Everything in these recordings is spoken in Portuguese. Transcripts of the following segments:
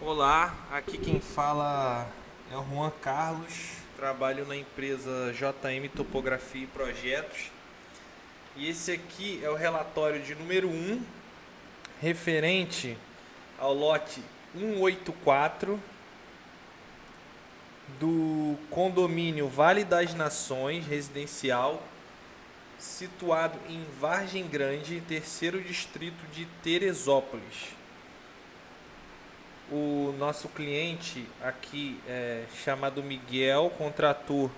Olá, aqui quem fala é o Juan Carlos, trabalho na empresa JM Topografia e Projetos. E esse aqui é o relatório de número 1, referente ao lote 184 do condomínio Vale das Nações Residencial, situado em Vargem Grande, terceiro distrito de Teresópolis. O nosso cliente aqui, chamado Miguel, contratou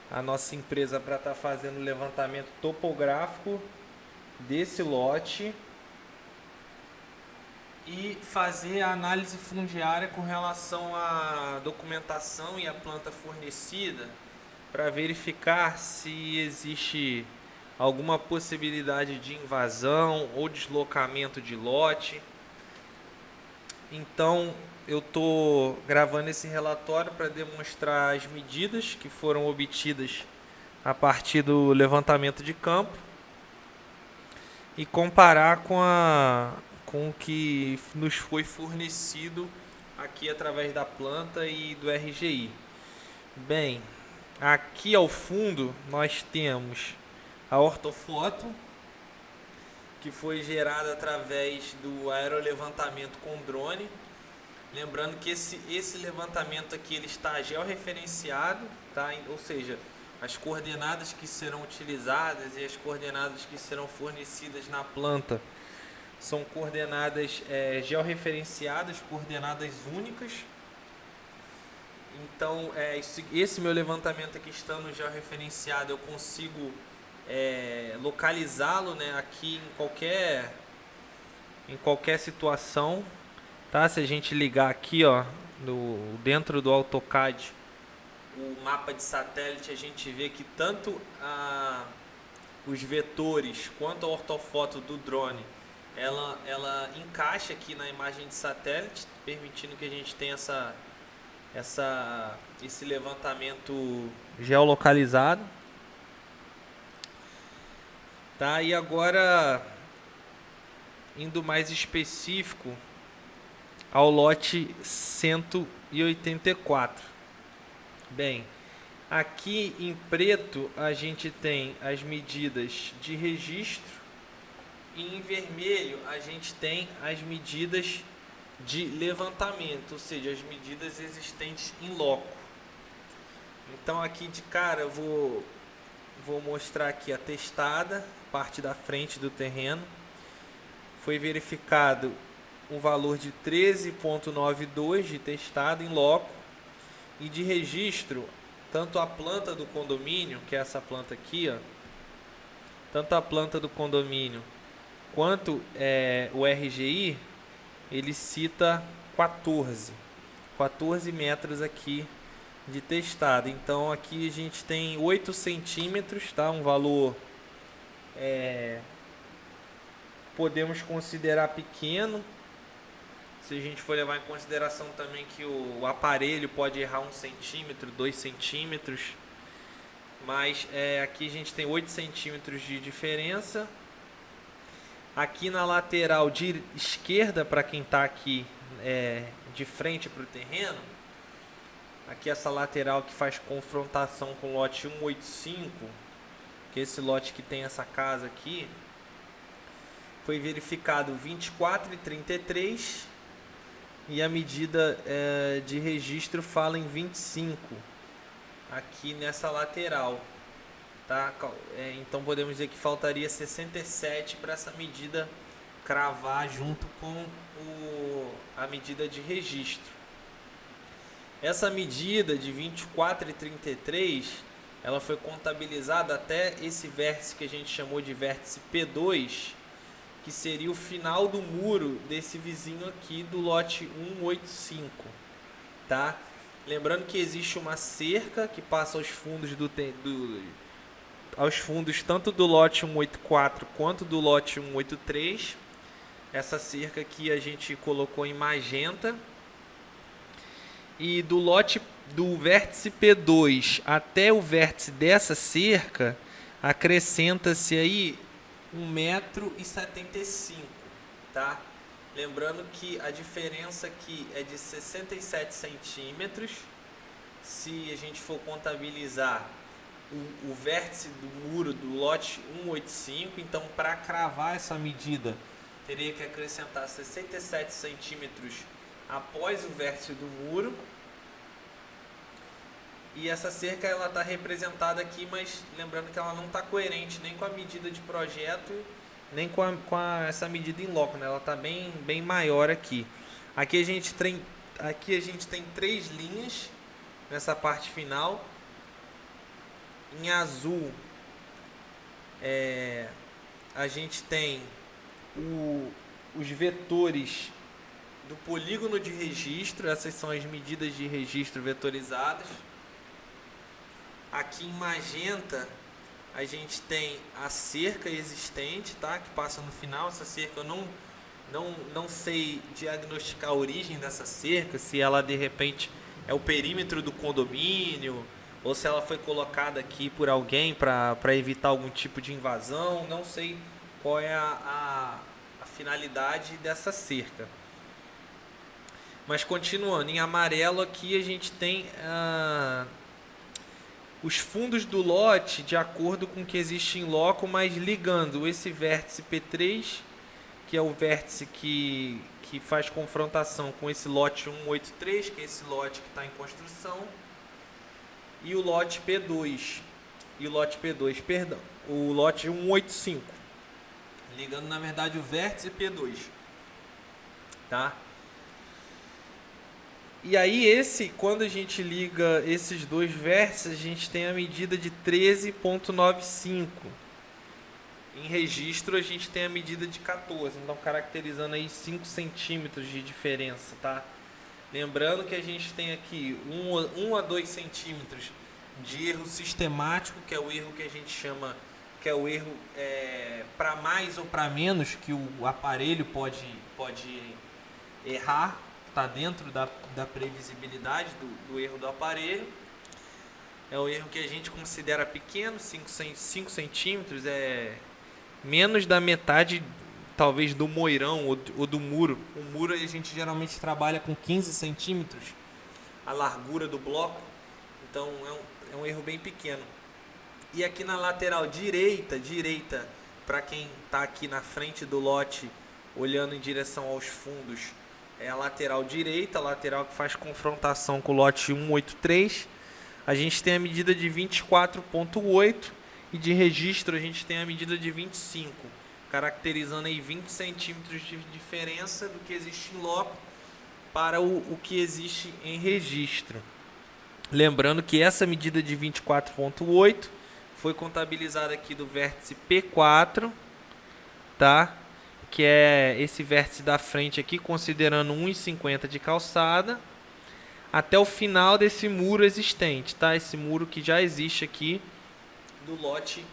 a nossa empresa para estar fazendo o levantamento topográfico desse lote e fazer a análise fundiária com relação à documentação e à planta fornecida, para verificar se existe alguma possibilidade de invasão ou deslocamento de lote. Então, eu estou gravando esse relatório para demonstrar as medidas que foram obtidas a partir do levantamento de campo e comparar com o que nos foi fornecido aqui através da planta e do RGI. Bem, aqui ao fundo nós temos a ortofoto, que foi gerada através do aerolevantamento com drone. Lembrando que esse levantamento aqui ele está georreferenciado, tá? Ou seja, as coordenadas que serão utilizadas e as coordenadas que serão fornecidas na planta são coordenadas georreferenciadas, coordenadas únicas. Então, esse meu levantamento aqui estando georreferenciado, eu consigo localizá-lo, né, aqui em qualquer situação, tá? Se a gente ligar aqui, ó, dentro do AutoCAD, o mapa de satélite, a gente vê que tanto os vetores quanto a ortofoto do drone, ela encaixa aqui na imagem de satélite, permitindo que a gente tenha esse levantamento geolocalizado. Tá, e agora, indo mais específico ao lote 184. Bem, aqui em preto a gente tem as medidas de registro e em vermelho a gente tem as medidas de levantamento, ou seja, as medidas existentes em loco. Então aqui de cara eu vou mostrar aqui a testada, parte da frente do terreno. Foi verificado um valor de 13,92 de testado em loco e de registro, tanto a planta do condomínio, que é essa planta aqui, ó, tanto a planta do condomínio quanto o RGI, ele cita 14 metros aqui de testado. Então aqui a gente tem 8 centímetros, tá? Um valor podemos considerar pequeno, se a gente for levar em consideração também que o aparelho pode errar 1 centímetro, 2 centímetros, mas aqui a gente tem 8 centímetros de diferença. Aqui na lateral de esquerda, para quem está aqui de frente para o terreno, aqui essa lateral que faz confrontação com o lote 185, que é esse lote que tem essa casa aqui, foi verificado 24,33 e a medida de registro fala em 25 aqui nessa lateral, tá? Então podemos dizer que faltaria 67 para essa medida cravar junto com a medida de registro. Essa medida de 24,33 ela foi contabilizada até esse vértice que a gente chamou de vértice P2, que seria o final do muro desse vizinho aqui do lote 185, tá? Lembrando que existe uma cerca que passa aos fundos aos fundos tanto do lote 184 quanto do lote 183. Essa cerca aqui a gente colocou em magenta. E do vértice P2 até o vértice dessa cerca, acrescenta-se aí 1,75 m, tá? Lembrando que a diferença aqui é de 67 centímetros. Se a gente for contabilizar o vértice do muro do lote 185, então para cravar essa medida teria que acrescentar 67 centímetros após o vértice do muro. E essa cerca ela está representada aqui, mas lembrando que ela não está coerente nem com a medida de projeto, nem com essa medida em loco, né? Ela está bem maior aqui. Aqui a gente tem 3 linhas nessa parte final. Em azul a gente tem os vetores do polígono de registro. Essas são as medidas de registro vetorizadas. Aqui em magenta a gente tem a cerca existente, tá? Que passa no final. Essa cerca eu não sei diagnosticar a origem dessa cerca, se ela de repente é o perímetro do condomínio ou se ela foi colocada aqui por alguém para evitar algum tipo de invasão. Não sei qual é a finalidade dessa cerca. Mas continuando, em amarelo aqui a gente tem os fundos do lote de acordo com o que existe em loco, mas ligando esse vértice P3, que é o vértice que faz confrontação com esse lote 183, que é esse lote que está em construção, e o lote P2, o lote 185, ligando na verdade o vértice P2, tá? E aí quando a gente liga esses dois vértices, a gente tem a medida de 13,95. Em registro a gente tem a medida de 14, então caracterizando aí 5 centímetros de diferença, tá? Lembrando que a gente tem aqui 1 a 2 centímetros de erro sistemático, que é o erro que a gente chama, que é o erro para mais ou para menos que o aparelho pode errar. Está dentro da previsibilidade do erro do aparelho. É um erro que a gente considera pequeno, 5 centímetros, é menos da metade talvez do moirão ou do muro. O muro a gente geralmente trabalha com 15 centímetros, a largura do bloco, então é um erro bem pequeno. E aqui na lateral direita, para quem está aqui na frente do lote, olhando em direção aos fundos, é a lateral direita, a lateral que faz confrontação com o lote 183. A gente tem a medida de 24,8 e de registro a gente tem a medida de 25, caracterizando aí 20 centímetros de diferença do que existe em loco para o que existe em registro. Lembrando que essa medida de 24,8 foi contabilizada aqui do vértice P4, tá? Que é esse vértice da frente aqui, considerando 1,50 de calçada, até o final desse muro existente, tá? Esse muro que já existe aqui do lote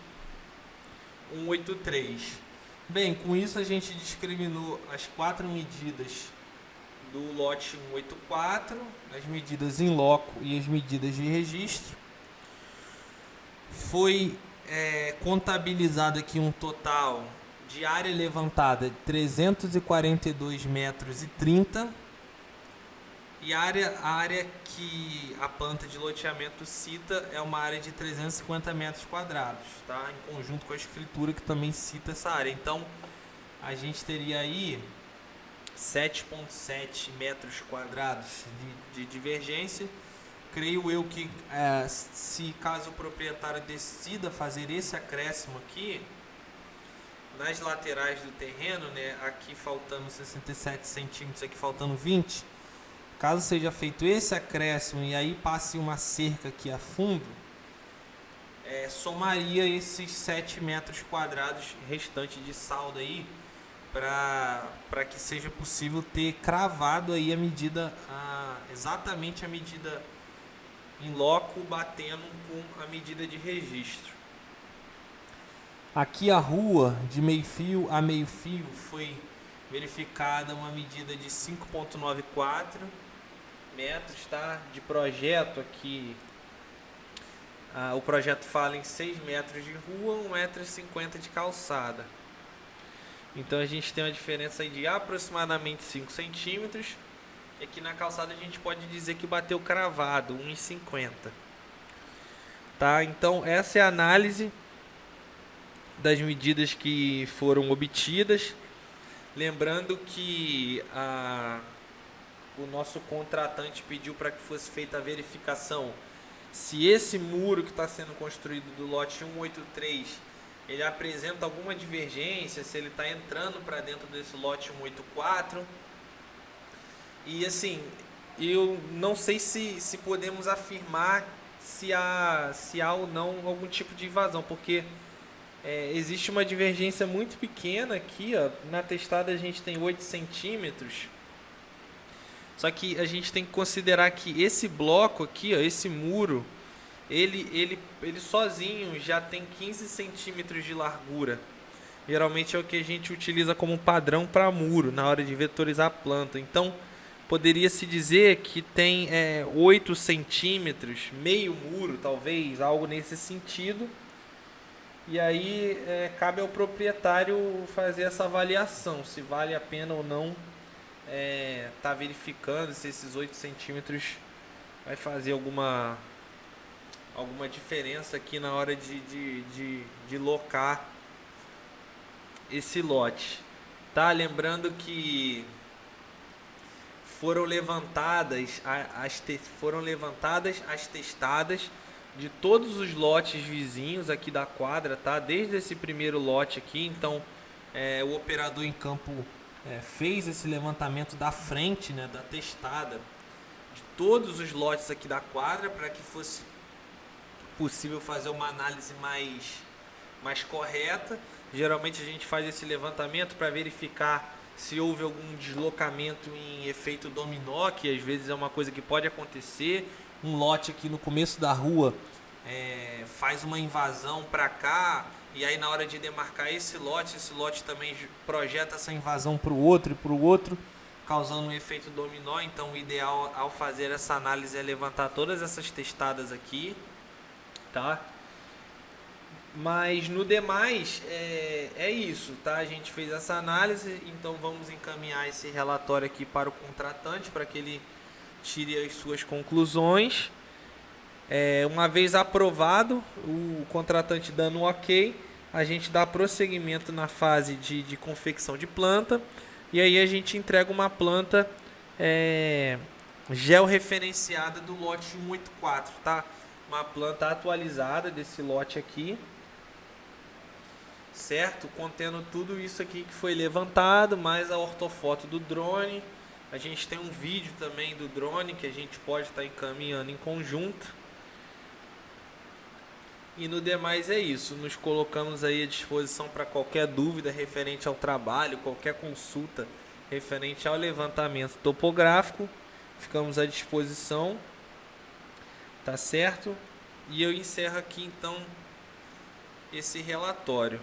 183. Bem, com isso a gente discriminou as 4 medidas do lote 184, as medidas em loco e as medidas de registro. Foi contabilizado aqui um total de área levantada de 342 metros e 30, e a área que a planta de loteamento cita é uma área de 350 metros quadrados, tá? Em conjunto com a escritura que também cita essa área. Então a gente teria aí 7,7 metros quadrados de divergência. Creio eu que se caso o proprietário decida fazer esse acréscimo aqui nas laterais do terreno, né, aqui faltando 67 centímetros, aqui faltando 20, caso seja feito esse acréscimo e aí passe uma cerca aqui a fundo, somaria esses 7 metros quadrados restante de saldo aí, para que seja possível ter cravado aí a medida, exatamente a medida em loco, batendo com a medida de registro. Aqui a rua de meio fio a meio fio foi verificada uma medida de 5,94 metros, tá? De projeto aqui, o projeto fala em 6 metros de rua, 1,50 m de calçada. Então a gente tem uma diferença aí de aproximadamente 5 centímetros. E aqui na calçada a gente pode dizer que bateu cravado, 1,50. Tá? Então essa é a análise das medidas que foram obtidas. Lembrando que o nosso contratante pediu para que fosse feita a verificação se esse muro que está sendo construído do lote 183 ele apresenta alguma divergência, se ele está entrando para dentro desse lote 184. E assim, eu não sei se podemos afirmar se há ou não algum tipo de invasão, porque existe uma divergência muito pequena aqui, ó. Na testada a gente tem 8 centímetros. Só que a gente tem que considerar que esse bloco aqui, ó, esse muro, ele sozinho já tem 15 centímetros de largura. Geralmente é o que a gente utiliza como padrão para muro na hora de vetorizar a planta. Então, poderia-se dizer que tem 8 centímetros, meio muro, talvez, algo nesse sentido. E aí cabe ao proprietário fazer essa avaliação, se vale a pena ou não tá verificando se esses 8 centímetros vai fazer alguma diferença aqui na hora de locar esse lote. Tá? Lembrando que foram levantadas as testadas de todos os lotes vizinhos aqui da quadra, tá? Desde esse primeiro lote aqui, então o operador em campo fez esse levantamento da frente, né, da testada de todos os lotes aqui da quadra para que fosse possível fazer uma análise mais correta. Geralmente a gente faz esse levantamento para verificar se houve algum deslocamento em efeito dominó, que às vezes é uma coisa que pode acontecer. Um lote aqui no começo da rua faz uma invasão para cá, e aí na hora de demarcar esse lote também projeta essa invasão para o outro e para o outro, causando um efeito dominó. Então o ideal ao fazer essa análise é levantar todas essas testadas aqui, tá? Mas no demais é isso, tá? A gente fez essa análise, então vamos encaminhar esse relatório aqui para o contratante para que ele tire as suas conclusões. Uma vez aprovado, o contratante dando um ok, a gente dá prosseguimento na fase de confecção de planta, e aí a gente entrega uma planta georreferenciada do lote 184, tá? Uma planta atualizada desse lote aqui, certo? Contendo tudo isso aqui que foi levantado, mais a ortofoto do drone. A gente tem um vídeo também do drone que a gente pode estar encaminhando em conjunto. E no demais é isso. Nos colocamos aí à disposição para qualquer dúvida referente ao trabalho, qualquer consulta referente ao levantamento topográfico. Ficamos à disposição. Tá certo? E eu encerro aqui então esse relatório.